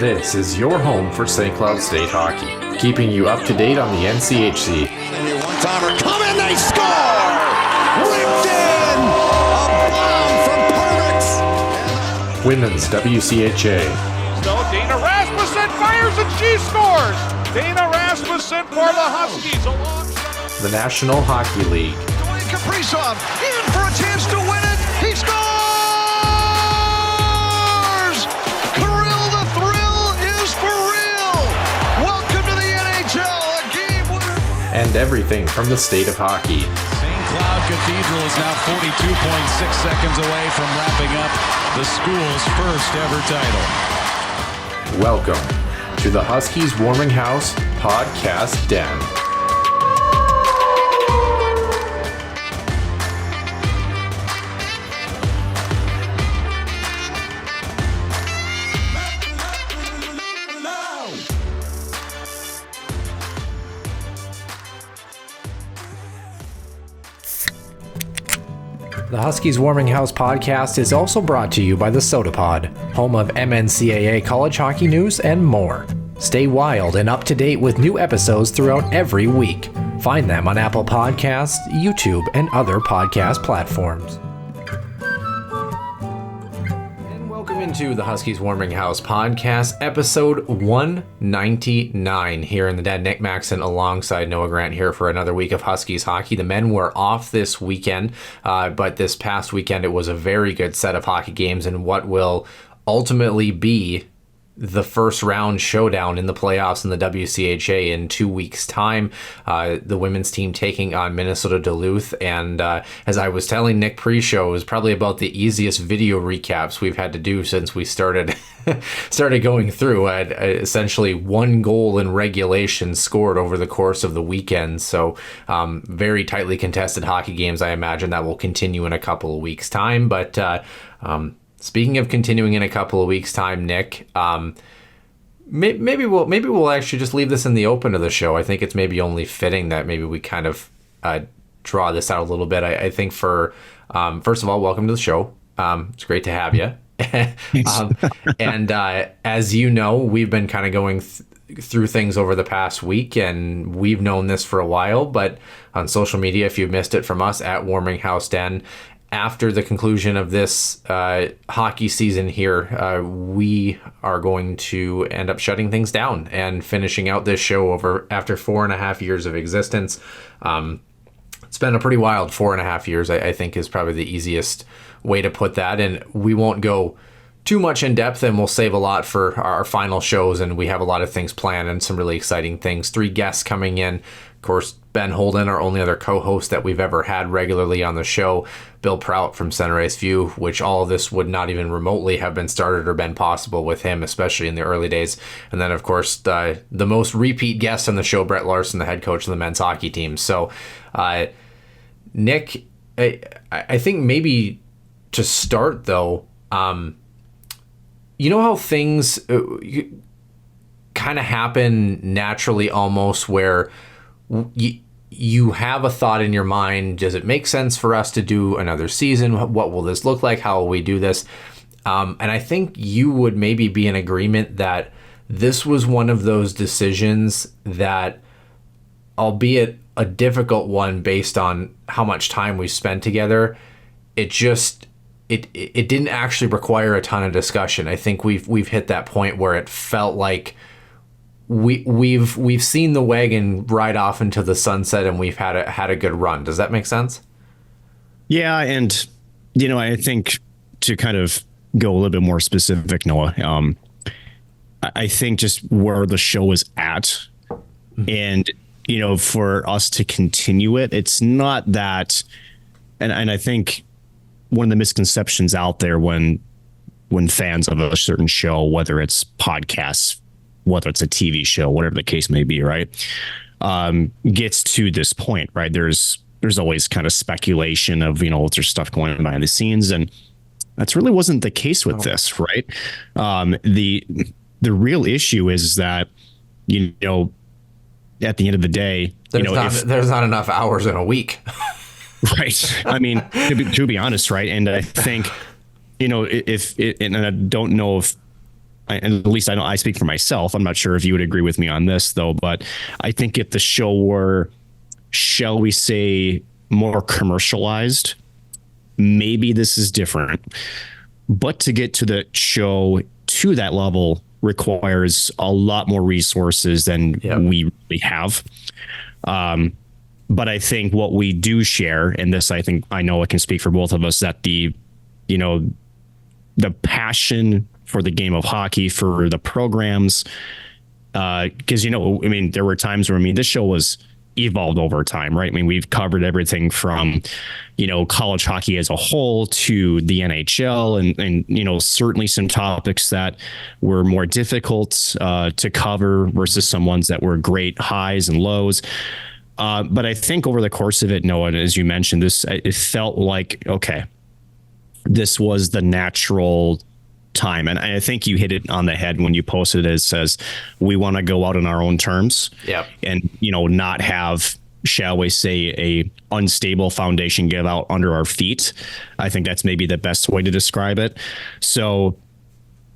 This is your home for St. Cloud State hockey, keeping you up to date on the NCHC. One-timer, come in, they score! Ripped in! A bomb from Pervix! Women's WCHA. So Dana Rasmussen fires and she scores! Dana Rasmussen for the Huskies alongside The National Hockey League. Dwayne Kaprizov in for a chance to win it! He scores! Kirill, the thrill is for real! Welcome to the NHL, a game winner! And everything from the state of hockey. St. Cloud Cathedral is now 42.6 seconds away from wrapping up the school's first ever title. Welcome to the Huskies Warming House Podcast Den. The Huskies Warming House podcast is also brought to you by the Soda Pod, home of NCAA college hockey news and more. Stay wild and up to date with new episodes throughout every week. Find them on Apple Podcasts, YouTube, and other podcast platforms. And welcome into the Huskies Warming House podcast, episode 199 here in the Den. Nick Maxon alongside Noah Grant here for another week of Huskies hockey. The men were off this weekend, but this past weekend it was a very good set of hockey games in what will ultimately be the first round showdown in the playoffs in the WCHA in 2 weeks' time. The women's team taking on Minnesota Duluth, and as I was telling Nick pre-show, it was probably about the easiest video recaps we've had to do since we started going through. Essentially one goal in regulation scored over the course of the weekend, so very tightly contested hockey games. I imagine that will continue in a couple of weeks' time, but speaking of continuing in a couple of weeks' time, Nick, maybe we'll actually just leave this in the open of the show. I think it's maybe only fitting that maybe we kind of draw this out a little bit. I think for first of all, welcome to the show. It's great to have you. And as you know, we've been kind of going through things over the past week, and we've known this for a while. But on social media, if you missed it from us at Warming House Den, after the conclusion of this hockey season here, we are going to end up shutting things down and finishing out this show after 4.5 years of existence. It's been a pretty wild 4.5 years, I think is probably the easiest way to put that. And we won't go too much in depth, and we'll save a lot for our final shows. And we have a lot of things planned and some really exciting things. 3 guests coming in. Of course, Ben Holden, our only other co-host that we've ever had regularly on the show, Bill Prout from Center Ice View, which all of this would not even remotely have been started or been possible with him, especially in the early days. And then, of course, the most repeat guest on the show, Brett Larson, the head coach of the men's hockey team. So, Nick, I think maybe to start, though, you know how things kind of happen naturally almost where you have a thought in your mind. Does it make sense for us to do another season? What will this look like? How will we do this? And I think you would maybe be in agreement that this was one of those decisions that, albeit a difficult one based on how much time we spent together, it didn't actually require a ton of discussion. I think we've hit that point where it felt like we've seen the wagon ride off into the sunset, and we've had a good run. Does that make sense? Yeah, and I think to kind of go a little bit more specific, Noah, I think just where the show is at, and for us to continue it, it's not that, and I think one of the misconceptions out there when fans of a certain show, whether it's podcasts, whether it's a TV show, whatever the case may be, right, gets to this point, right? There's always kind of speculation of, there's stuff going on behind the scenes, and that's really wasn't the case with this, right? The real issue is that, at the end of the day, there's not enough hours in a week. Right. I mean, to be honest, right? And I think, and I don't know if and at least I know I speak for myself. I'm not sure if you would agree with me on this though, but I think if the show were, shall we say, more commercialized, maybe this is different. But to get to the show to that level requires a lot more resources than we really have. But I think what we do share, and this, I know I can speak for both of us, that the passion for the game of hockey, for the programs, because, there were times where, this show was evolved over time, right? We've covered everything from, college hockey as a whole to the NHL and certainly some topics that were more difficult to cover versus some ones that were great highs and lows. But I think over the course of it, Noah, as you mentioned, it felt like, okay, this was the natural time. And I think you hit it on the head when you posted it. It says, we want to go out on our own terms and, not have, shall we say, a unstable foundation give out under our feet. I think that's maybe the best way to describe it. So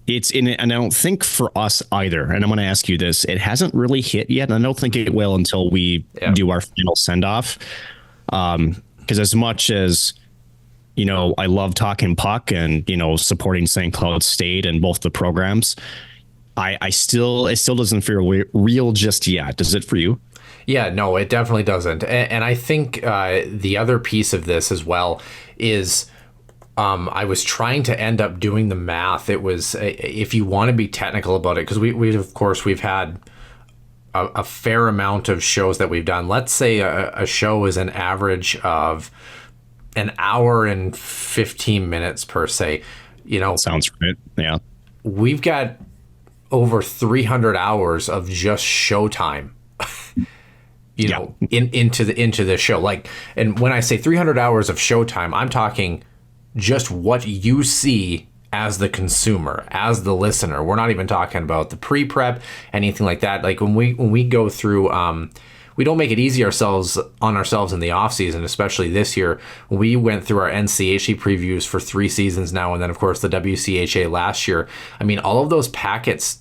it's in it. And I don't think for us either. And I'm going to ask you this, it hasn't really hit yet. And I don't think it will until we do our final send off. Because as much as, I love talking puck and, supporting St. Cloud State and both the programs, it still doesn't feel real just yet. Does it for you? Yeah, no, it definitely doesn't. And I think the other piece of this as well is I was trying to end up doing the math. It was, if you want to be technical about it, because we've had a fair amount of shows that we've done. Let's say a show is an average of an hour and 15 minutes per se. Sounds right. Yeah. We've got over 300 hours of just showtime. Into the show. Like, and when I say 300 hours of showtime, I'm talking just what you see as the consumer, as the listener. We're not even talking about the pre-prep, anything like that. Like when we go through, we don't make it easy on ourselves in the off season, especially this year. We went through our NCHC previews for 3 seasons now, and then of course the WCHA last year. All of those packets,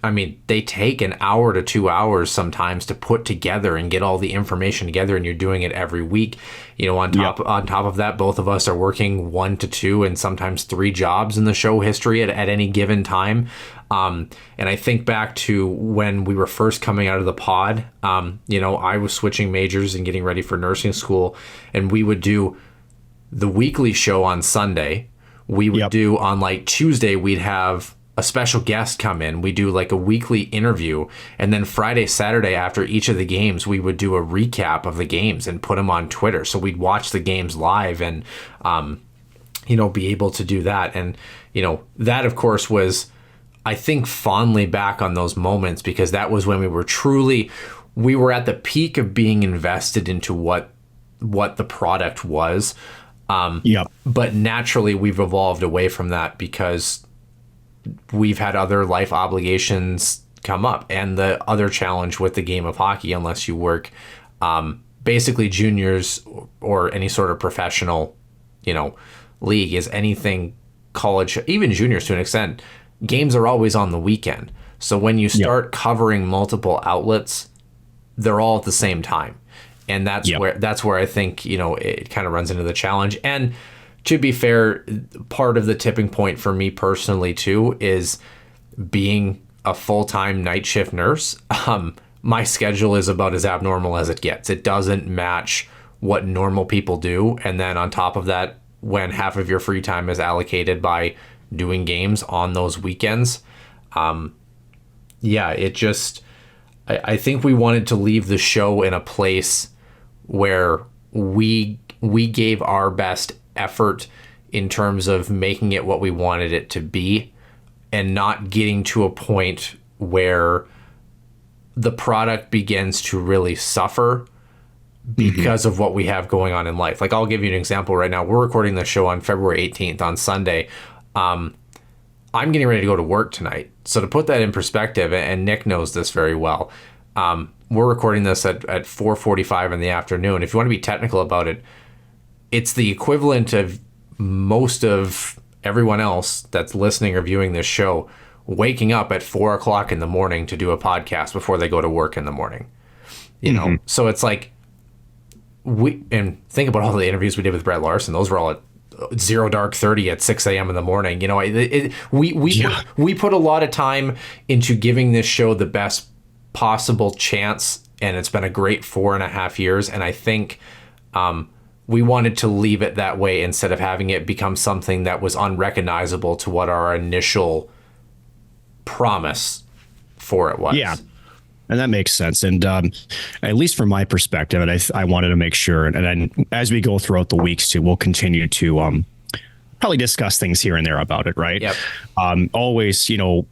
they take an hour to 2 hours sometimes to put together and get all the information together, and you're doing it every week. On top of that, both of us are working 1 to 2 and sometimes 3 jobs in the show history at any given time. And I think back to when we were first coming out of the pod, I was switching majors and getting ready for nursing school, and we would do the weekly show on Sunday. We would do on like Tuesday, we'd have a special guest come in. We do like a weekly interview, and then Friday, Saturday after each of the games, we would do a recap of the games and put them on Twitter. So we'd watch the games live and, be able to do that. And, that of course was, I think, fondly back on those moments, because that was when we were at the peak of being invested into what the product was. But naturally we've evolved away from that because we've had other life obligations come up. And the other challenge with the game of hockey, unless you work basically juniors or any sort of professional, league, is anything college, even juniors to an extent, games are always on the weekend. So when you start covering multiple outlets, they're all at the same time. And that's where I think, it kind of runs into the challenge. And to be fair, part of the tipping point for me personally too is being a full-time night shift nurse. My schedule is about as abnormal as it gets. It doesn't match what normal people do. And then on top of that, when half of your free time is allocated by doing games on those weekends, I think we wanted to leave the show in a place where we gave our best effort in terms of making it what we wanted it to be, and not getting to a point where the product begins to really suffer because of what we have going on in life. Like, I'll give you an example right now. We're recording the show on February 18th on Sunday. I'm getting ready to go to work tonight. So to put that in perspective, and Nick knows this very well, we're recording this at 4:45 in the afternoon. If you want to be technical about it, it's the equivalent of most of everyone else that's listening or viewing this show waking up at 4 o'clock in the morning to do a podcast before they go to work in the morning. You know, so it's like and think about all the interviews we did with Brett Larson. Those were all at 0 dark 30 at 6 a.m. in the morning. You know, we put a lot of time into giving this show the best possible chance, and it's been a great 4.5 years. And I think we wanted to leave it that way instead of having it become something that was unrecognizable to what our initial promise for it was. Yeah. And that makes sense. And at least from my perspective, and I wanted to make sure, and then as we go throughout the weeks too, we'll continue to probably discuss things here and there about it, right? Yep. Always, you know,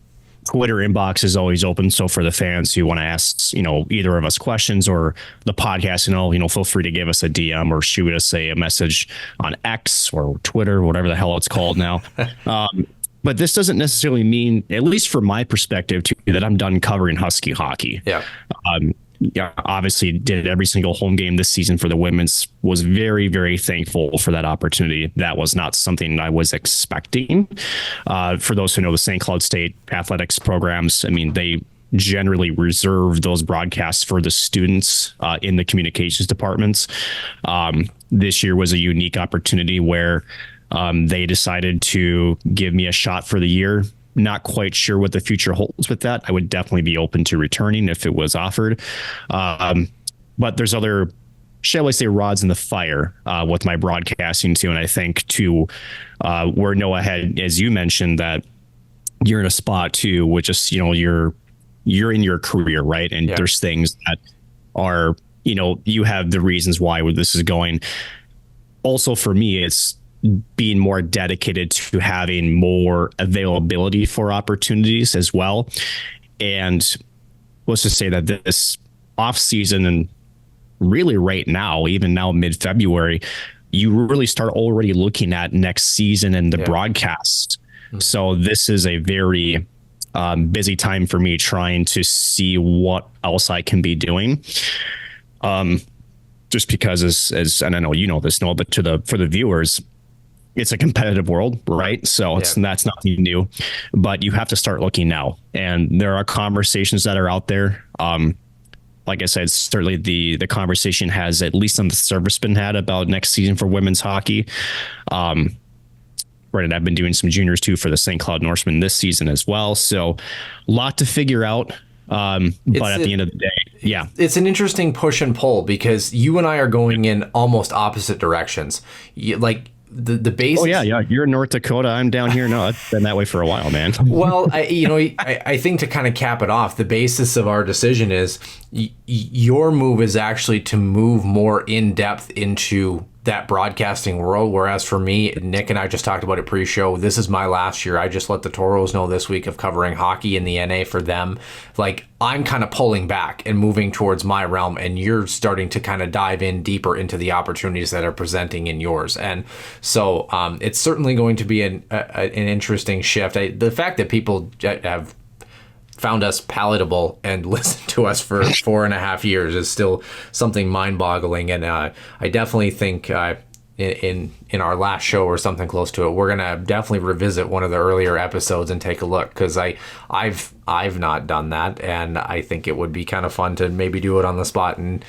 Twitter inbox is always open. So for the fans who want to ask, you know, either of us questions or the podcast and all, you know, feel free to give us a DM or shoot us a message on X or Twitter, whatever the hell it's called now. But this doesn't necessarily mean, at least from my perspective, too, that I'm done covering Husky hockey. Yeah. Yeah, obviously did every single home game this season for the women's. Was very, very thankful for that opportunity. That was not something I was expecting. For those who know the St. Cloud State athletics programs, I mean, they generally reserve those broadcasts for the students in the communications departments. This year was a unique opportunity where they decided to give me a shot for the year. Not quite sure what the future holds with that. I would definitely be open to returning if it was offered. But there's other, shall I say, rods in the fire with my broadcasting too. And I think to where Noah had, as you mentioned, that you're in a spot too, which is, you know, you're in your career, right? And there's things that are, you know, you have the reasons why this is going. Also for me, it's being more dedicated to having more availability for opportunities as well. And let's just say that this off season and really right now, even now, mid-February, you really start already looking at next season and the broadcast. Mm-hmm. So this is a very busy time for me trying to see what else I can be doing. Just because as and I know you know this, Noel, but for the viewers, it's a competitive world, right? So that's nothing new, but you have to start looking now. And there are conversations that are out there. Like I said, certainly the conversation has, at least on the surface, been had about next season for women's hockey. Right, and I've been doing some juniors too for the St. Cloud Norsemen this season as well. So a lot to figure out. But at the end of the day, it's an interesting push and pull because you and I are going in almost opposite directions. The base. Oh yeah. You're in North Dakota. I'm down here. No, it's been that way for a while, man. Well, I think to kind of cap it off, the basis of our decision is your move is actually to move more in depth into that broadcasting world. Whereas for me, Nick and I just talked about it pre-show. This is my last year. I just let the Toros know this week of covering hockey in the NA for them. Like, I'm kind of pulling back and moving towards my realm, and you're starting to kind of dive in deeper into the opportunities that are presenting in yours. And so it's certainly going to be an interesting shift. The fact that people have found us palatable and listened to us for 4.5 years is still something mind-boggling. And I definitely think in our last show or something close to it, we're gonna definitely revisit one of the earlier episodes and take a look, because I've not done that, and I think it would be kind of fun to maybe do it on the spot and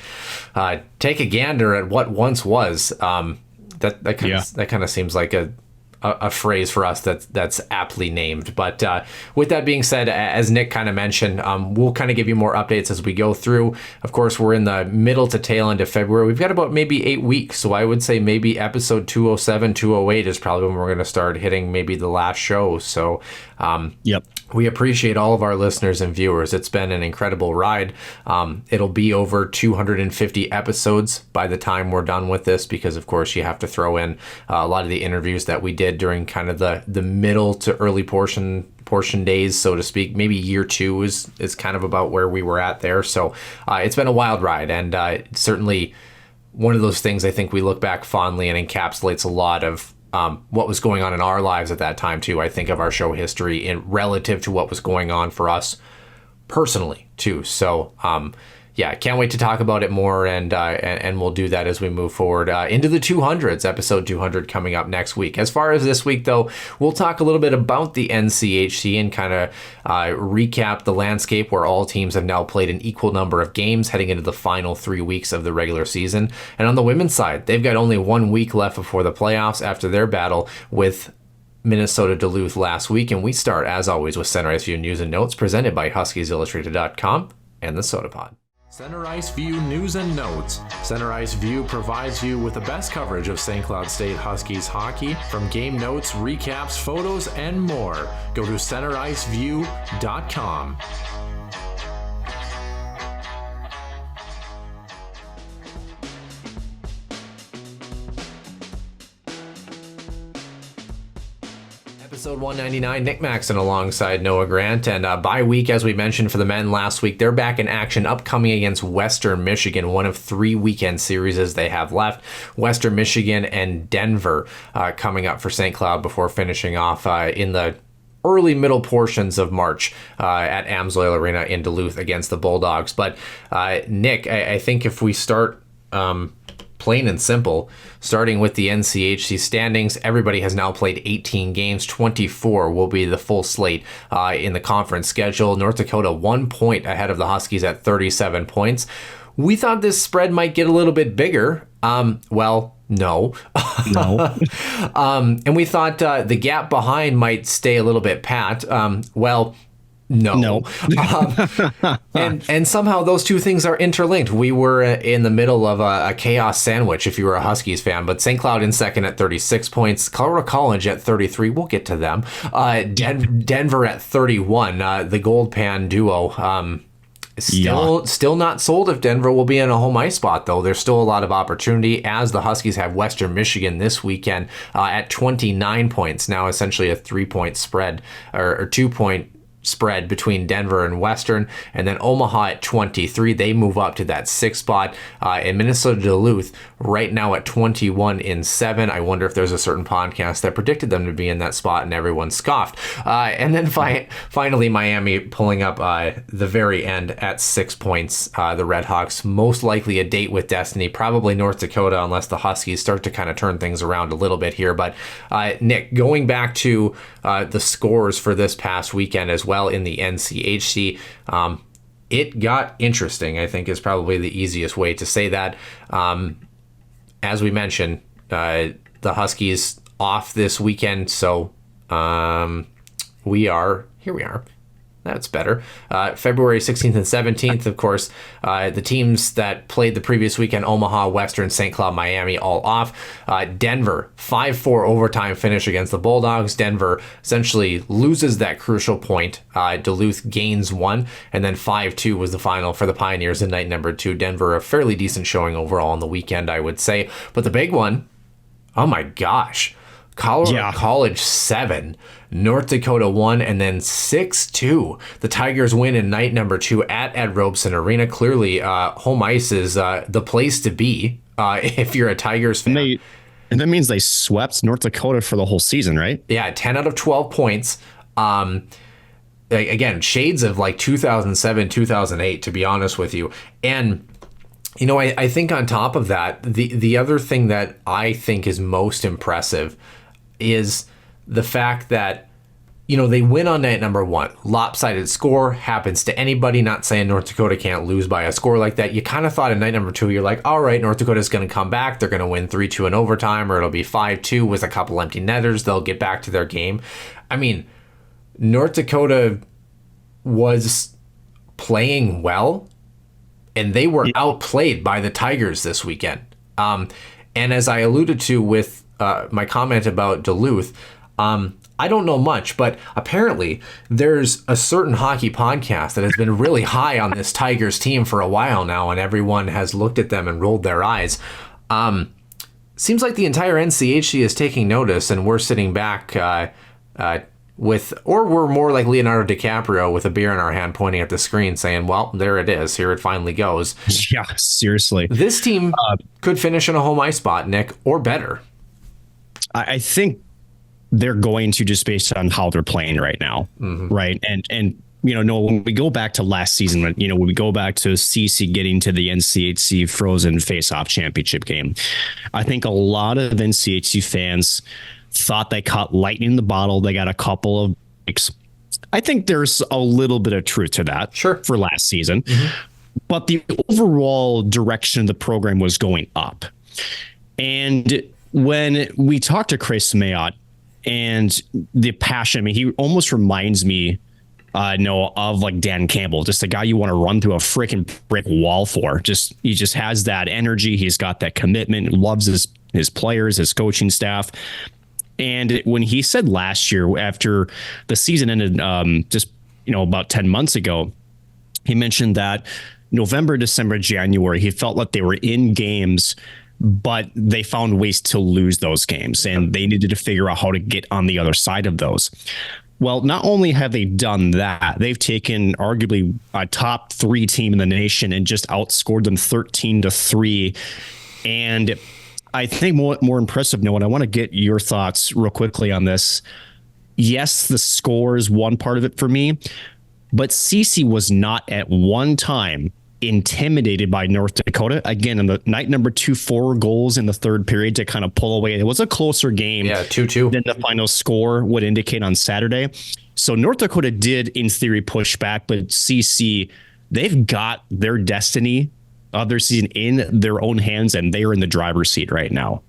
take a gander at what once was. That kind of seems like a phrase for us that's aptly named. But with that being said, as Nick kind of mentioned, we'll kind of give you more updates as we go through. Of course, we're in the middle to tail end of February. We've got about maybe 8 weeks. So I would say maybe episode 207, 208 is probably when we're going to start hitting maybe the last show. So we appreciate all of our listeners and viewers. It's been an incredible ride. It'll be over 250 episodes by the time we're done with this, because of course you have to throw in a lot of the interviews that we did during kind of the middle to early portion days, so to speak. Maybe year 2 is kind of about where we were at there. So it's been a wild ride, and certainly one of those things I think we look back fondly and encapsulates a lot of what was going on in our lives at that time too. I think of our show history in relative to what was going on for us personally too. So yeah, can't wait to talk about it more, and we'll do that as we move forward into the 200s, episode 200 coming up next week. As far as this week, though, we'll talk a little bit about the NCHC and kind of recap the landscape where all teams have now played an equal number of games heading into the final 3 weeks of the regular season. And on the women's side, they've got only 1 week left before the playoffs after their battle with Minnesota Duluth last week. And we start, as always, with Center Ice View news and notes presented by HuskiesIllustrated.com and the Soda Pod. Center Ice View news and notes. Center Ice View provides you with the best coverage of St. Cloud State Huskies hockey, from game notes, recaps, photos, and more. Go to centericeview.com. Episode 199, Nick Maxon alongside Noah Grant, and bye week, as we mentioned, for the men last week. They're back in action upcoming against Western Michigan, one of 3 weekend series they have left. Western Michigan and Denver coming up for St. Cloud before finishing off in the early middle portions of March at Amsoil Arena in Duluth against the Bulldogs. But Nick, I think if we start plain and simple, starting with the NCHC standings, everybody has now played 18 games. 24 will be the full slate in the conference schedule. North Dakota 1 point ahead of the Huskies at 37 points. We thought this spread might get a little bit bigger. Well, no. No. And we thought the gap behind might stay a little bit pat. Well, no. And somehow those two things are interlinked. We were in the middle of a chaos sandwich if you were a Huskies fan, but St. Cloud in second at 36 points, Colorado College at 33. We'll get to them. Denver at 31. The Gold Pan duo. Still not sold if Denver will be in a home ice spot, though. There's still a lot of opportunity, as the Huskies have Western Michigan this weekend at 29 points. Now essentially a 3-point spread, or 2-point spread between Denver and Western, and then Omaha at 23. They move up to that 6th spot, and Minnesota Duluth right now at 21 in 7. I wonder if there's a certain podcast that predicted them to be in that spot and everyone scoffed. And then finally Miami pulling up the very end at 6 points. The Redhawks most likely a date with destiny, probably North Dakota, unless the Huskies start to kind of turn things around a little bit here. But Nick, going back to the scores for this past weekend as well in the NCHC, it got interesting, I think, is probably the easiest way to say that. As we mentioned, the Huskies off this weekend, so here we are. That's better. February 16th and 17th, of course, the teams that played the previous weekend, Omaha, Western, St. Cloud, Miami, all off. Denver, 5-4 overtime finish against the Bulldogs. Denver essentially loses that crucial point. Duluth gains 1, and then 5-2 was the final for the Pioneers in night number 2. Denver, a fairly decent showing overall on the weekend, I would say. But the big one, oh my gosh, Colorado College 7, North Dakota 1, and then 6-2. The Tigers win in night number 2 at Ed Robson Arena. Clearly, home ice is the place to be if you're a Tigers fan. And that means they swept North Dakota for the whole season, right? Yeah, 10 out of 12 points. Again, shades of like 2007, 2008, to be honest with you. And you know, I think on top of that, the other thing that I think is most impressive is the fact that, you know, they win on night number 1. Lopsided score, happens to anybody. Not saying North Dakota can't lose by a score like that. You kind of thought in night number 2, you're like, all right, North Dakota's going to come back. They're going to win 3-2 in overtime, or it'll be 5-2 with a couple empty netters. They'll get back to their game. I mean, North Dakota was playing well, and they were outplayed by the Tigers this weekend. And as I alluded to with my comment about Duluth, I don't know much, but apparently there's a certain hockey podcast that has been really high on this Tigers team for a while now, and everyone has looked at them and rolled their eyes. Seems like the entire NCHC is taking notice, and we're sitting back or we're more like Leonardo DiCaprio with a beer in our hand pointing at the screen saying, well, there it is. Here it finally goes. Yeah, seriously. This team could finish in a home ice spot, Nick, or better. I think they're going to, just based on how they're playing right now. Mm-hmm. Right. And no, when we go back to last season, when we go back to CC getting to the NCHC Frozen Face-Off Championship game, I think a lot of NCHC fans thought they caught lightning in the bottle. They got a couple of breaks. I think there's a little bit of truth to that for last season. But the overall direction of the program was going up. And when we talked to Chris Mayotte and the passion, I mean, he almost reminds me of like Dan Campbell, just a guy you want to run through a freaking brick wall for. He just has that energy. He's got that commitment, loves his players, his coaching staff. And when he said last year, after the season ended, about 10 months ago, he mentioned that November, December, January, he felt like they were in games, but they found ways to lose those games, and they needed to figure out how to get on the other side of those. Well, not only have they done that, they've taken arguably a top 3 team in the nation and just outscored them 13-3. And I think more impressive, Noah, and I want to get your thoughts real quickly on this. Yes, the score is one part of it for me, but CC was not at one time intimidated by North Dakota. Again, in the night number 2, 4 goals in the third period to kind of pull away. It was a closer game 2-2 than the final score would indicate on Saturday. So North Dakota did, in theory, push back, but CC, they've got their destiny of their season in their own hands, and they are in the driver's seat right now.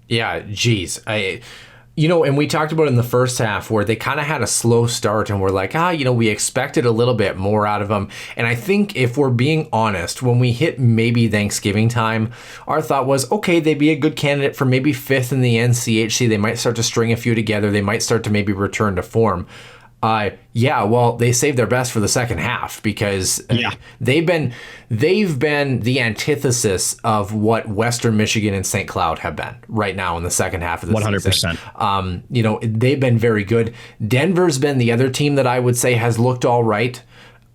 Yeah, geez. And we talked about it in the first half where they kind of had a slow start and we're like, we expected a little bit more out of them. And I think if we're being honest, when we hit maybe Thanksgiving time, our thought was, okay, they'd be a good candidate for maybe 5th in the NCHC. They might start to string a few together. They might start to maybe return to form. Well, they saved their best for the second half because they've been the antithesis of what Western Michigan and St. Cloud have been right now in the second half of the 100%. Season. They've been very good. Denver's been the other team that I would say has looked all right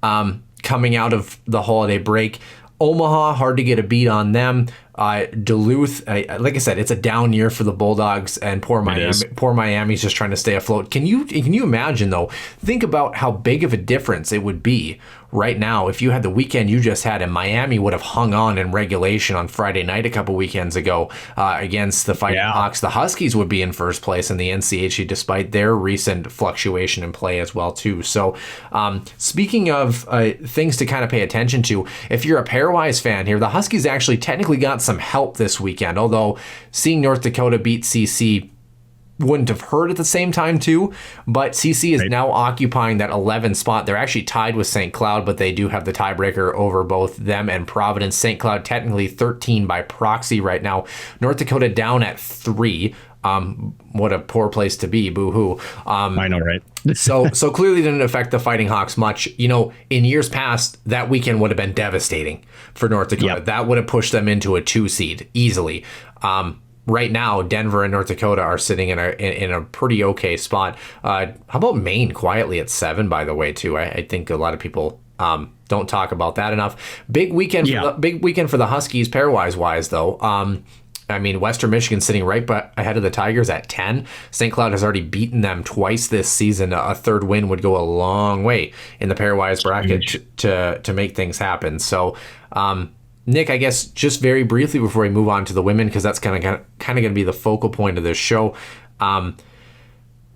coming out of the holiday break. Omaha, hard to get a beat on them. Duluth, like I said, it's a down year for the Bulldogs, and poor Miami's just trying to stay afloat. Can you imagine though? Think about how big of a difference it would be right now if you had the weekend you just had, and Miami would have hung on in regulation on Friday night a couple weekends ago against the Fighting Hawks. The Huskies would be in first place in the NCHC despite their recent fluctuation in play as well too. So speaking of things to kind of pay attention to, if you're a pairwise fan here, the Huskies actually technically got some help this weekend, although seeing North Dakota beat CC wouldn't have hurt at the same time too, but CC is now occupying that 11th spot. They're actually tied with St. Cloud, but they do have the tiebreaker over both them and Providence. St. Cloud technically 13 by proxy right now. North Dakota down at 3. What a poor place to be. Boo-hoo. I know, right? so clearly didn't affect the Fighting Hawks much. In years past, that weekend would have been devastating for North Dakota. That would have pushed them into a 2 seed easily. Right now, Denver and North Dakota are sitting in a pretty okay spot. How about Maine quietly at 7, by the way, too? I think a lot of people don't talk about that enough. Big weekend for the Huskies pairwise though. Western Michigan sitting right ahead of the Tigers at 10. St. Cloud has already beaten them twice this season. A third win would go a long way in the pairwise bracket to make things happen. So, Nick, I guess just very briefly before we move on to the women, because that's kind of going to be the focal point of this show.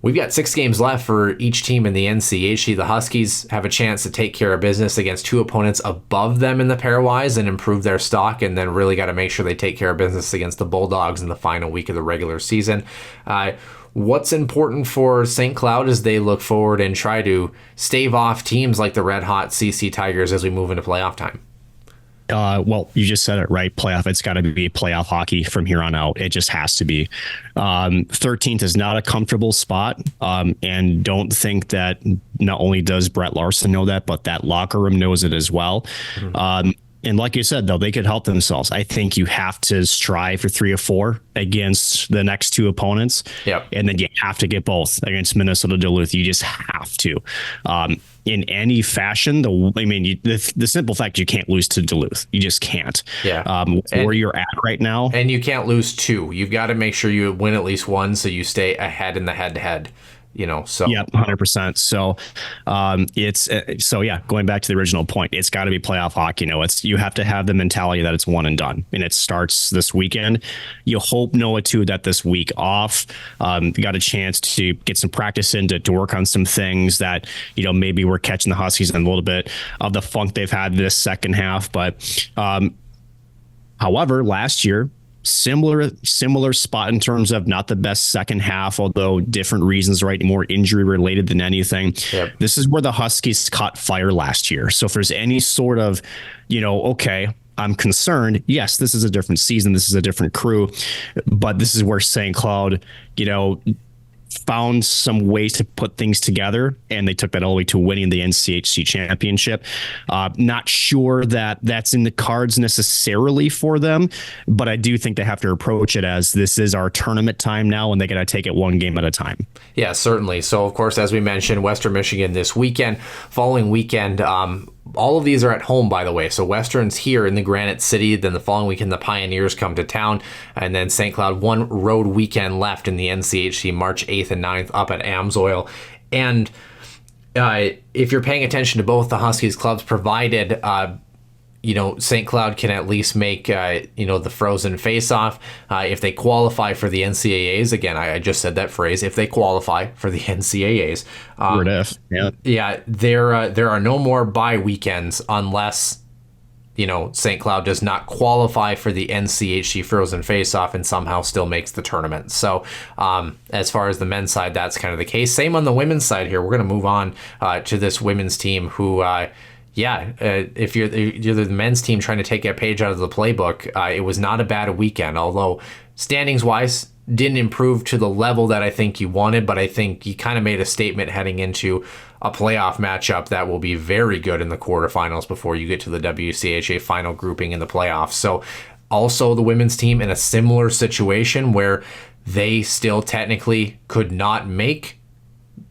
We've got 6 games left for each team in the NCHC. The Huskies have a chance to take care of business against 2 opponents above them in the pairwise and improve their stock, and then really got to make sure they take care of business against the Bulldogs in the final week of the regular season. What's important for St. Cloud as they look forward and try to stave off teams like the red-hot CC Tigers as we move into playoff time? Well, you just said it right. Playoff. It's got to be playoff hockey from here on out. It just has to be. 13th is not a comfortable spot. And don't think that not only does Brett Larson know that, but that locker room knows it as well. Mm-hmm. And like you said, though, they could help themselves. I think you have to strive for 3 or 4 against the next 2 opponents. Yep. And then you have to get both against Minnesota Duluth. You just have to. In any fashion, the simple fact you can't lose to Duluth. You just can't. Yeah. Where you're at right now. And you can't lose 2. You've got to make sure you win at least 1 so you stay ahead in the head-to-head. So Yep, 100%. So going back to the original point, it's got to be playoff hockey. You have to have the mentality that it's one and done, and it starts this weekend. You hope, Noah, too, that this week off, got a chance to get some practice in to work on some things that, maybe we're catching the Huskies in a little bit of the funk they've had this second half. But however, last year, similar spot in terms of not the best second half, although different reasons, right? More injury related than anything. Yep. This is where the Huskies caught fire last year. So if there's any sort of, okay, I'm concerned. Yes, this is a different season. This is a different crew, but this is where St. Cloud, found some ways to put things together, and they took that all the way to winning the NCHC championship. Not sure that that's in the cards necessarily for them, but I do think they have to approach it as this is our tournament time now, and they got to take it one game at a time. Yeah, certainly. So, of course, as we mentioned, Western Michigan this weekend. Following weekend, all of these are at home, by the way. So Western's here in the Granite City. Then the following weekend, the Pioneers come to town. And then St. Cloud, one road weekend left in the NCHC, March 8th and 9th up at Amsoil. And if you're paying attention to both the Huskies clubs, provided St. Cloud can at least make, the frozen face-off. If they qualify for the NCAAs, again, I just said that phrase, if they qualify for the NCAAs. There are no more bye weekends unless, St. Cloud does not qualify for the NCHC frozen face-off and somehow still makes the tournament. So as far as the men's side, that's kind of the case. Same on the women's side here. We're going to move on to this women's team who... if you're the men's team trying to take a page out of the playbook, it was not a bad weekend, although standings-wise didn't improve to the level that I think you wanted, but I think you kind of made a statement heading into a playoff matchup that will be very good in the quarterfinals before you get to the WCHA final grouping in the playoffs. So also the women's team in a similar situation where they still technically could not make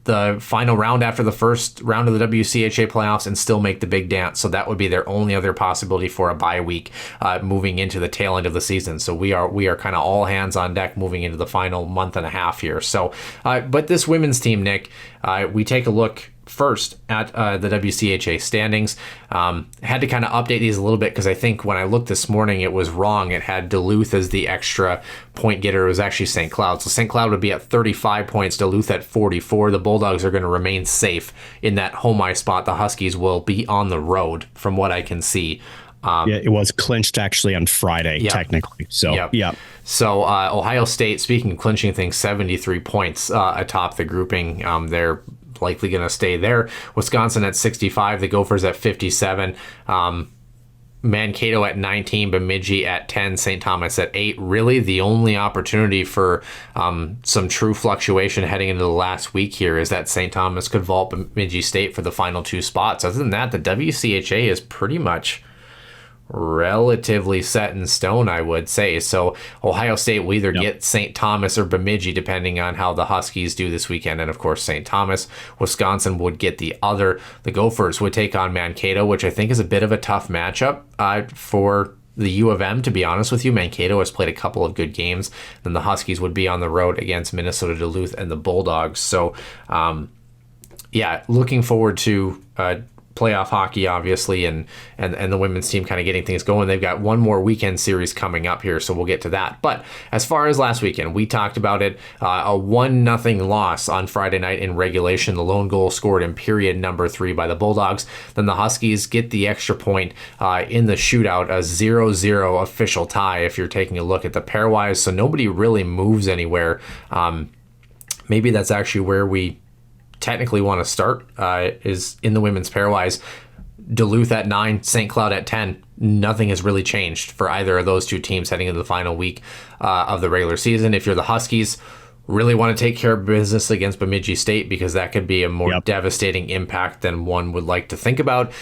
the final round after the first round of the WCHA playoffs and still make the big dance. So that would be their only other possibility for a bye week moving into the tail end of the season. So we are kind of all hands on deck moving into the final month and a half here. So, but this women's team, Nick, we take a look first at the WCHA standings. Had to kind of update these a little bit because I think when I looked this morning, it was wrong. It had Duluth as the extra point getter. It was actually St. Cloud. So St. Cloud would be at 35 points, Duluth at 44. The Bulldogs are going to remain safe in that home ice spot. The Huskies will be on the road from what I can see. It was clinched actually on Friday, technically. So, So Ohio State, speaking of clinching things, 73 points atop the grouping. They're likely going to stay there. Wisconsin at 65, the Gophers at 57, Mankato at 19, Bemidji at 10, St. Thomas at 8. Really the only opportunity for some true fluctuation heading into the last week here is that St. Thomas could vault Bemidji State for the final two spots. Other than that, the WCHA is pretty much relatively set in stone, I would say. So Ohio State will either get St. Thomas or Bemidji, depending on how the Huskies do this weekend. And of course, St. Thomas. Wisconsin would get the other. The Gophers would take on Mankato, which I think is a bit of a tough matchup for the U of M, to be honest with you. Mankato has played a couple of good games. Then the Huskies would be on the road against Minnesota Duluth and the Bulldogs. So, looking forward to playoff hockey, obviously, and the women's team kind of getting things going. They've got one more weekend series coming up here, so we'll get to that. But as far as last weekend, we talked about it, a 1-0 loss on Friday night in regulation. The lone goal scored in period number 3 by the Bulldogs. Then the Huskies get the extra point in the shootout, a 0-0 official tie if you're taking a look at the pairwise, so nobody really moves anywhere. Maybe that's actually where we technically want to start, is in the women's pairwise. Duluth at 9, St. Cloud at 10. Nothing has really changed for either of those two teams heading into the final week of the regular season. If you're the Huskies, really want to take care of business against Bemidji State, because that could be a more devastating impact than one would like to think about.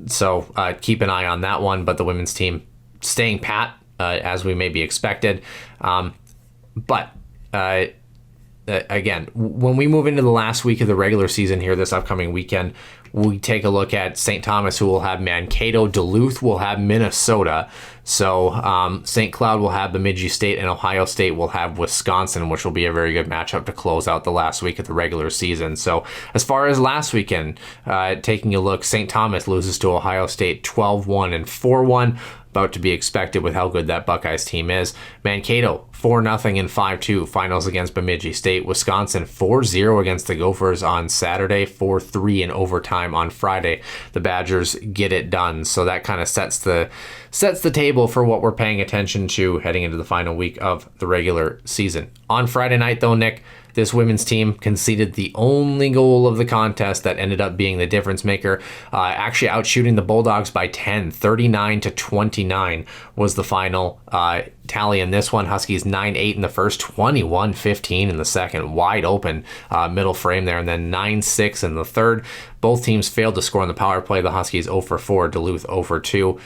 So keep an eye on that one. But the women's team staying pat, as we may be expected. Again, when we move into the last week of the regular season here this upcoming weekend, we take a look at St. Thomas, who will have Mankato. Duluth will have Minnesota. So St. Cloud will have Bemidji State, and Ohio State will have Wisconsin, which will be a very good matchup to close out the last week of the regular season. So as far as last weekend, taking a look, St. Thomas loses to Ohio State 12-1 and 4-1. About to be expected with how good that Buckeyes team is. Mankato 4-0 and 5-2 finals against Bemidji State. Wisconsin 4-0 against the Gophers on Saturday, 4-3 in overtime on Friday. The Badgers get it done. So that kind of sets the table for what we're paying attention to heading into the final week of the regular season. On Friday night though, Nick, this women's team conceded the only goal of the contest that ended up being the difference maker, actually outshooting the Bulldogs by 10, 39-29 was the final tally in this one. Huskies 9-8 in the first, 21-15 in the second, wide open middle frame there, and then 9-6 in the third. Both teams failed to score on the power play. The Huskies 0 for 4, Duluth 0 for 2.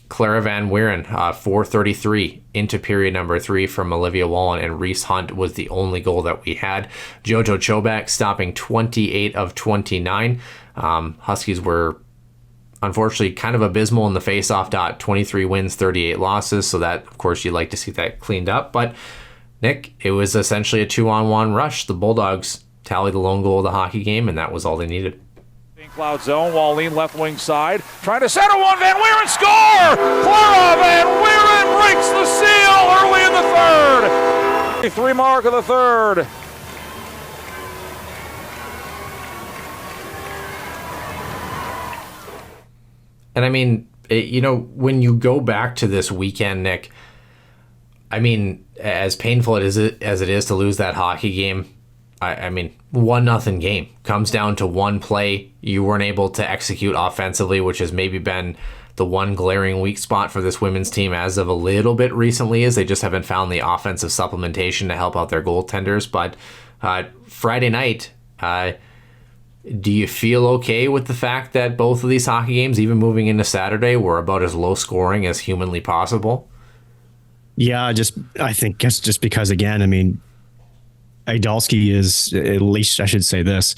Clara Van Wieren, 4:33 into period number 3 from Olivia Wallen, and Reese Hunt was the only goal that we had. Jojo Chobak stopping 28 of 29. Huskies were unfortunately kind of abysmal in the face-off dot, 23 wins, 38 losses, so that, of course, you'd like to see that cleaned up. But, Nick, it was essentially a 2-on-1 rush. The Bulldogs tallied the lone goal of the hockey game, and that was all they needed. Cloud zone, Wallin left wing side, trying to center one, Van Wieren score! Clara Van Wieren breaks the seal early in the third. 3 mark of the third. And I mean, when you go back to this weekend, Nick, I mean, as painful as it is to lose that hockey game, I mean, 1-0 game. Comes down to one play. You weren't able to execute offensively, which has maybe been the one glaring weak spot for this women's team as of a little bit recently, is they just haven't found the offensive supplementation to help out their goaltenders. But Friday night, do you feel okay with the fact that both of these hockey games, even moving into Saturday, were about as low scoring as humanly possible? Yeah, I think just because, again, I mean, Idalski is, at least I should say this,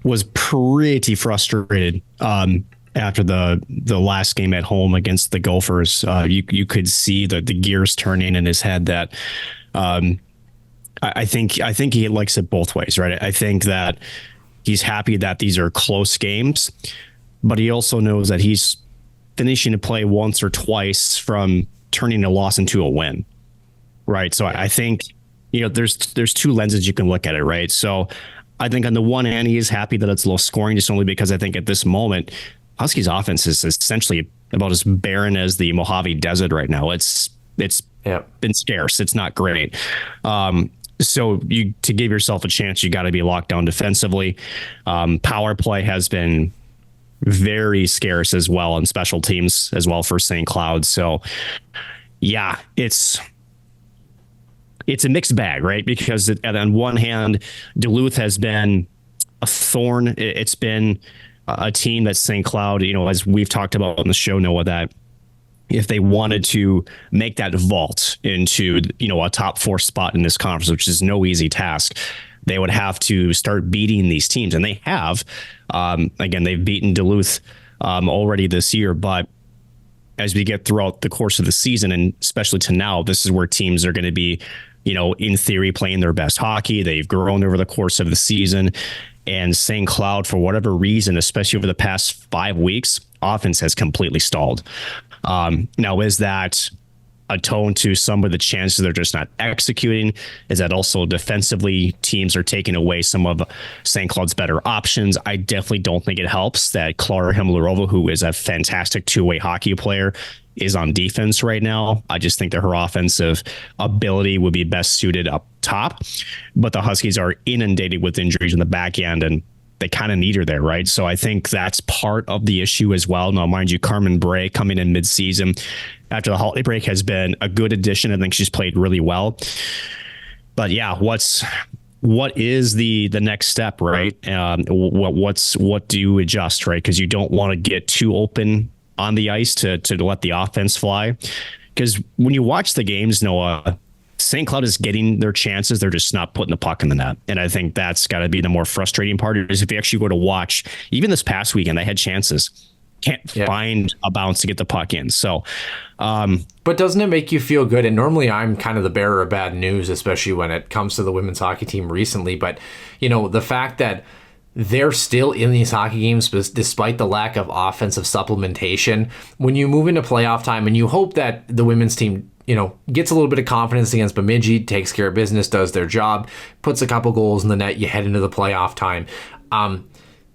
was pretty frustrated after the last game at home against the Gophers. You could see the gears turning in his head that I think he likes it both ways, right? I think that he's happy that these are close games, but he also knows that he's finishing a play once or twice from turning a loss into a win, right? So I think, there's two lenses you can look at it, right? So I think on the one hand, he is happy that it's low scoring, just only because I think at this moment, Huskies offense is essentially about as barren as the Mojave Desert right now. It's been scarce. It's not great. So to give yourself a chance, you got to be locked down defensively. Power play has been very scarce as well, and special teams as well for St. Cloud. So yeah, it's a mixed bag, right? Because on one hand, Duluth has been a thorn. It's been a team that St. Cloud, as we've talked about on the show, Noah, that if they wanted to make that vault into, a top 4 spot in this conference, which is no easy task, they would have to start beating these teams. And they have. Again, they've beaten Duluth already this year, but as we get throughout the course of the season, and especially to now, this is where teams are going to be, in theory, playing their best hockey. They've grown over the course of the season. And St. Cloud, for whatever reason, especially over the past 5 weeks, offense has completely stalled. Now, is that a tone to some of the chances they're just not executing? Is that also defensively teams are taking away some of St. Cloud's better options? I definitely don't think it helps that Klara Himlerova, who is a fantastic two-way hockey player, is on defense right now. I just think that her offensive ability would be best suited up top, but the Huskies are inundated with injuries in the back end, and they kind of need her there, right? So I think that's part of the issue as well. Now, mind you, Carmen Bray coming in mid-season after the holiday break has been a good addition. I think she's played really well. But yeah, what is the next step, right? What do you adjust, right? Because you don't want to get too open on the ice to let the offense fly. Because when you watch the games, Noah, St. Cloud is getting their chances. They're just not putting the puck in the net. And I think that's got to be the more frustrating part, is if you actually go to watch, even this past weekend, they had chances. can't find a bounce to get the puck in. So, but doesn't it make you feel good? And normally I'm kind of the bearer of bad news, especially when it comes to the women's hockey team recently. But, the fact that they're still in these hockey games despite the lack of offensive supplementation, when you move into playoff time and you hope that the women's team, gets a little bit of confidence against Bemidji, takes care of business, does their job, puts a couple goals in the net, you head into the playoff time.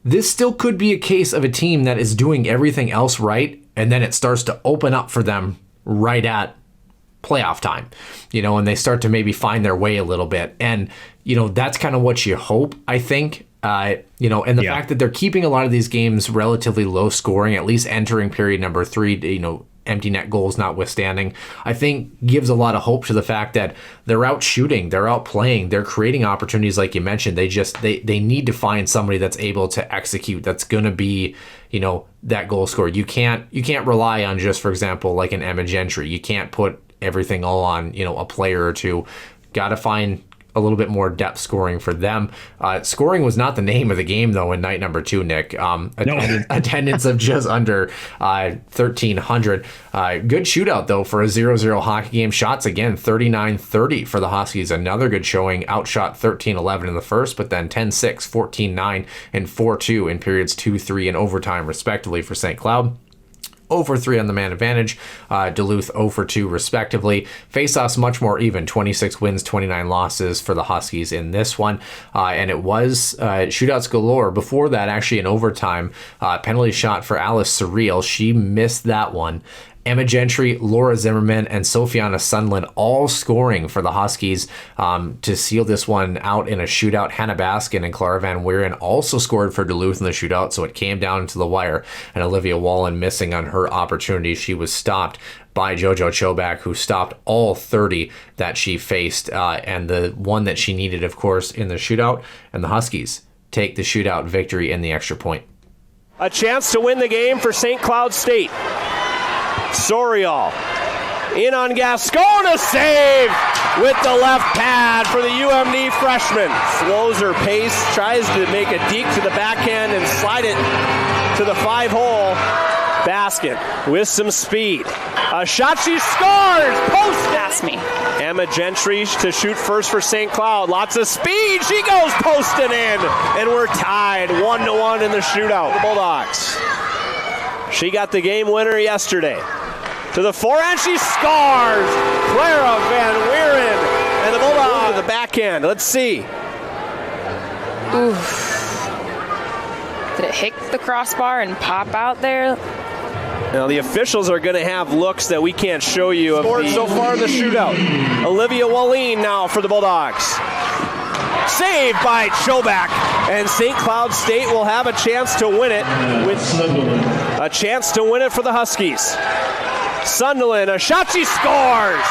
This still could be a case of a team that is doing everything else right, and then it starts to open up for them right at playoff time, and they start to maybe find their way a little bit. And, that's kind of what you hope, I think. And the fact that they're keeping a lot of these games relatively low scoring, at least entering period number 3, empty net goals notwithstanding, I think gives a lot of hope to the fact that they're out shooting, they're out playing, they're creating opportunities like you mentioned. They need to find somebody that's able to execute, that's going to be, that goal scorer. You can't rely on just, for example, like an Emma Gentry. You can't put everything all on, a player or two. Got to find a little bit more depth scoring for them. Scoring was not the name of the game, though, in night number 2, Nick. Attendance of just under 1,300. Good shootout, though, for a 0-0 hockey game. Shots, again, 39-30 for the Huskies. Another good showing. Outshot 13-11 in the first, but then 10-6, 14-9, and 4-2 in periods 2, 3, and overtime, respectively, for St. Cloud. 0-3 on the man advantage. Duluth 0-2 respectively. Face-offs much more even. 26 wins, 29 losses for the Huskies in this one. And it was shootouts galore. Before that, actually, in overtime, penalty shot for Alice Surreal. She missed that one. Emma Gentry, Laura Zimmerman, and Sofiana Sundlin all scoring for the Huskies to seal this one out in a shootout. Hannah Baskin and Clara Van Weeren also scored for Duluth in the shootout, so it came down to the wire. And Olivia Wallen missing on her opportunity. She was stopped by JoJo Chobak, who stopped all 30 that she faced, and the one that she needed, of course, in the shootout. And the Huskies take the shootout victory in the extra point. A chance to win the game for St. Cloud State. Sorial in on Gascon, a save with the left pad for the UMD freshman. Slows her pace, tries to make a deke to the backhand and slide it to the 5-hole basket with some speed. A shot, she scores! Post! Pass me. Emma Gentry to shoot first for St. Cloud. Lots of speed. She goes posting in. And we're tied 1-1 in the shootout. The Bulldogs. She got the game winner yesterday. To the forehand, she scores! Clara Van Weeren. And the Bulldogs to the backhand. Let's see. Oof. Did it hit the crossbar and pop out there? Now the officials are going to have looks that we can't show you. Scored so far in the shootout. Olivia Wallin now for the Bulldogs. Saved by Chobak. And St. Cloud State will have a chance to win it. With a chance to win it for the Huskies. Sunderland, a shot, she scores!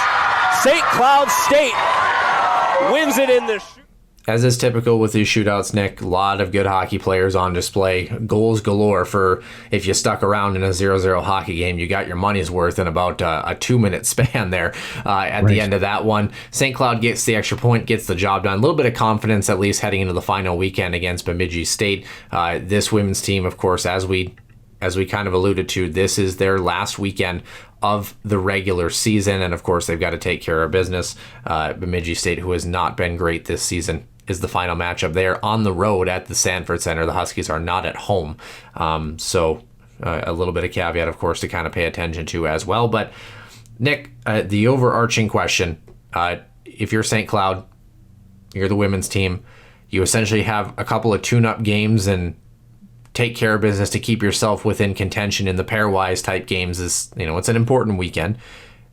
St. Cloud State wins it in the shootout. As is typical with these shootouts, Nick, a lot of good hockey players on display. Goals galore for if you stuck around in a 0-0 hockey game. You got your money's worth in about a 2-minute span there at the end of that one. St. Cloud gets the extra point, gets the job done. A little bit of confidence, at least heading into the final weekend against Bemidji State. This women's team, of course, as we kind of alluded to, this is their last weekend of the regular season. And, of course, they've got to take care of business. Bemidji State, who has not been great this season, is the final matchup there on the road at the Sanford Center. The Huskies are not at home. So a little bit of caveat, of course, to kind of pay attention to as well. But, Nick, the overarching question, if you're St. Cloud, you're the women's team, you essentially have a couple of tune-up games and take care of business to keep yourself within contention in the pairwise type games. Is, it's an important weekend.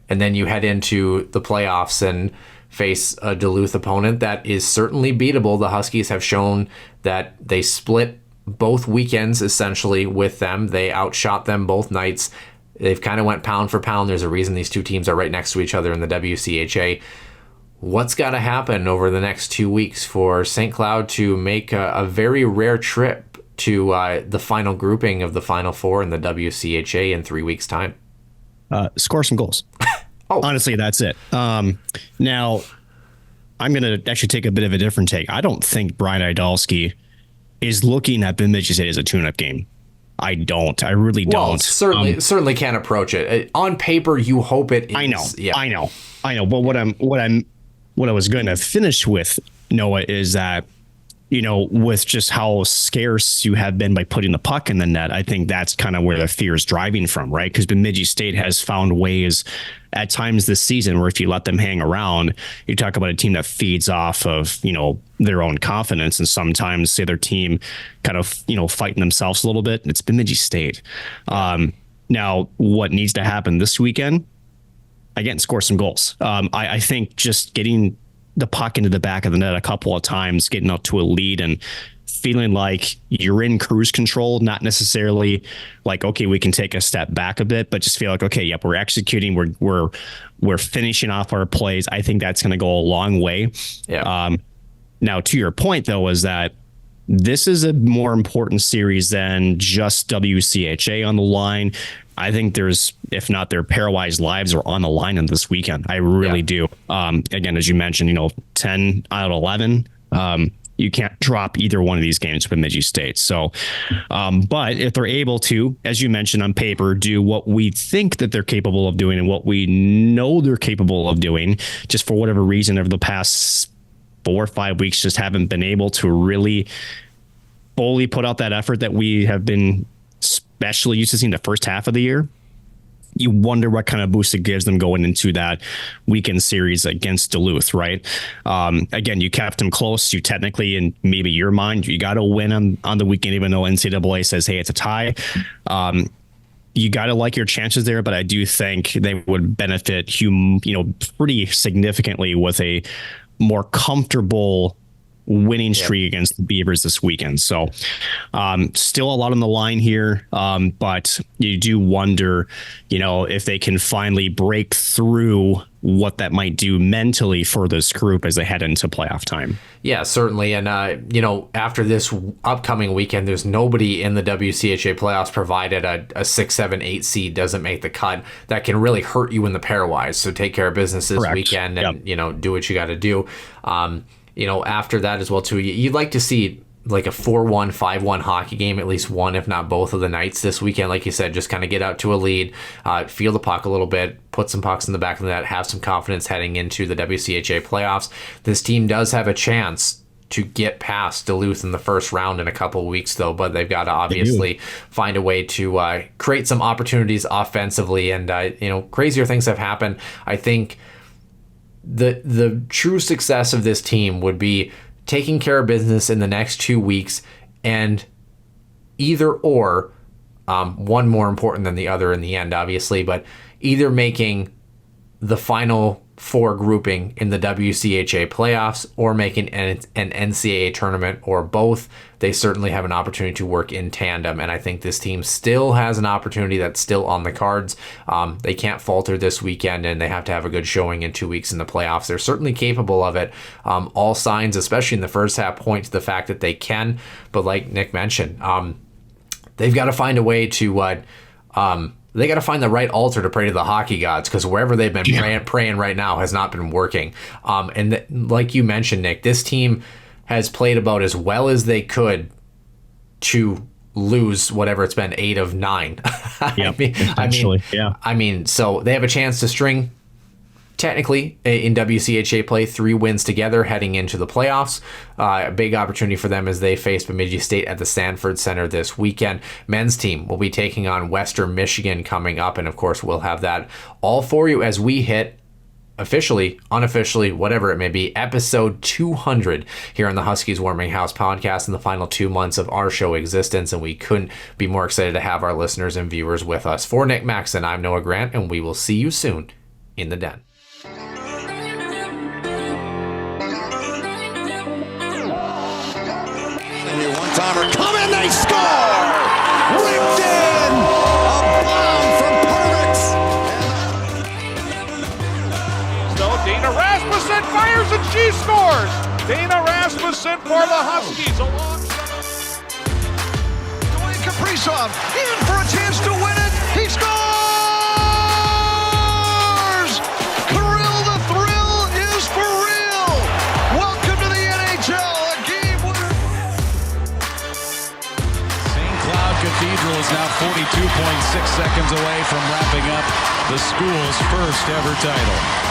And then you head into the playoffs and face a Duluth opponent that is certainly beatable. The Huskies have shown that they split both weekends essentially with them. They outshot them both nights. They've kind of went pound for pound. There's a reason these two teams are right next to each other in the WCHA. What's got to happen over the next 2 weeks for St. Cloud to make a very rare trip to the final grouping of the Final Four in the WCHA in 3 weeks' time? Score some goals. Honestly, that's it. Now, I'm going to actually take a bit of a different take. I don't think Brian Idalski is looking at Bemidji State as a tune-up game. I don't. I really don't. Well, certainly can't approach it. On paper, you hope it is. I know. Yeah. I know. But what I was going to finish with, Noah, is that, with just how scarce you have been by putting the puck in the net, I think that's kind of where the fear is driving from, right? Because Bemidji State has found ways at times this season where if you let them hang around, you talk about a team that feeds off of, their own confidence, and sometimes say their team kind of, fighting themselves a little bit. It's Bemidji State. Now, what needs to happen this weekend? Again, score some goals. I think just getting the puck into the back of the net a couple of times, getting out to a lead and feeling like you're in cruise control, not necessarily like, okay, we can take a step back a bit, but just feel like, okay, yep, we're executing, we're finishing off our plays. I think that's going to go a long way. Yeah. Now, to your point, though, is that this is a more important series than just WCHA on the line. I think there's, if not their pairwise lives are on the line in this weekend. I really do. Again, as you mentioned, 10 out of 11. You can't drop either one of these games with Bemidji State. So, but if they're able to, as you mentioned on paper, do what we think that they're capable of doing and what we know they're capable of doing, just for whatever reason over the past 4 or 5 weeks, just haven't been able to really fully put out that effort that we have been especially used to seeing the first half of the year. You wonder what kind of boost it gives them going into that weekend series against Duluth, right? Again, you kept them close. You technically, in maybe your mind, you got to win on the weekend, even though NCAA says, hey, it's a tie. You got to like your chances there, but I do think they would benefit pretty significantly with a more comfortable winning streak against the Beavers this weekend. So still a lot on the line here, but you do wonder, if they can finally break through what that might do mentally for this group as they head into playoff time. Yeah, certainly. And, after this upcoming weekend, there's nobody in the WCHA playoffs, provided a 6, 7, 8 seed doesn't make the cut, that can really hurt you in the pairwise. So take care of business this weekend and, do what you got to do. After that as well, too, you'd like to see like a 4-1, 5-1 hockey game, at least one, if not both of the nights this weekend. Like you said, just kind of get out to a lead, feel the puck a little bit, put some pucks in the back of the net, have some confidence heading into the WCHA playoffs. This team does have a chance to get past Duluth in the first round in a couple of weeks, though, but they've got to obviously find a way to create some opportunities offensively, and crazier things have happened. I think the true success of this team would be taking care of business in the next 2 weeks, and either or, one more important than the other in the end, obviously, but either making the final 4 grouping in the WCHA playoffs or making an NCAA tournament, or both. They certainly have an opportunity to work in tandem, and I think this team still has an opportunity that's still on the cards. They can't falter this weekend, and they have to have a good showing in 2 weeks in the playoffs. They're certainly capable of it. All signs, especially in the first half, point to the fact that they can, but like Nick mentioned, they've got to find a way to they got to find the right altar to pray to the hockey gods, because wherever they've been praying right now has not been working. Like you mentioned, Nick, this team has played about as well as they could to lose whatever it's been, 8 of 9. I mean, so they have a chance to string, technically, in WCHA play, 3 wins together heading into the playoffs. A big opportunity for them as they face Bemidji State at the Sanford Center this weekend. Men's team will be taking on Western Michigan coming up, and of course we'll have that all for you as we hit officially, unofficially, whatever it may be, episode 200 here on the Huskies Warming House podcast in the final 2 months of our show existence, and we couldn't be more excited to have our listeners and viewers with us. For Nick Maxon, I'm Noah Grant, and we will see you soon in the den. One-timer coming, they score! Ripped in! A bomb from Pervix! So Dana Rasmussen fires and she scores! Dana Rasmussen for the Huskies alongside Dwayne Kaprizov in for a chance to win it! He scores! Kirill the Thrill is for real! Welcome to the NHL, a game winner! St. Cloud Cathedral is now 42.6 seconds away from wrapping up the school's first ever title.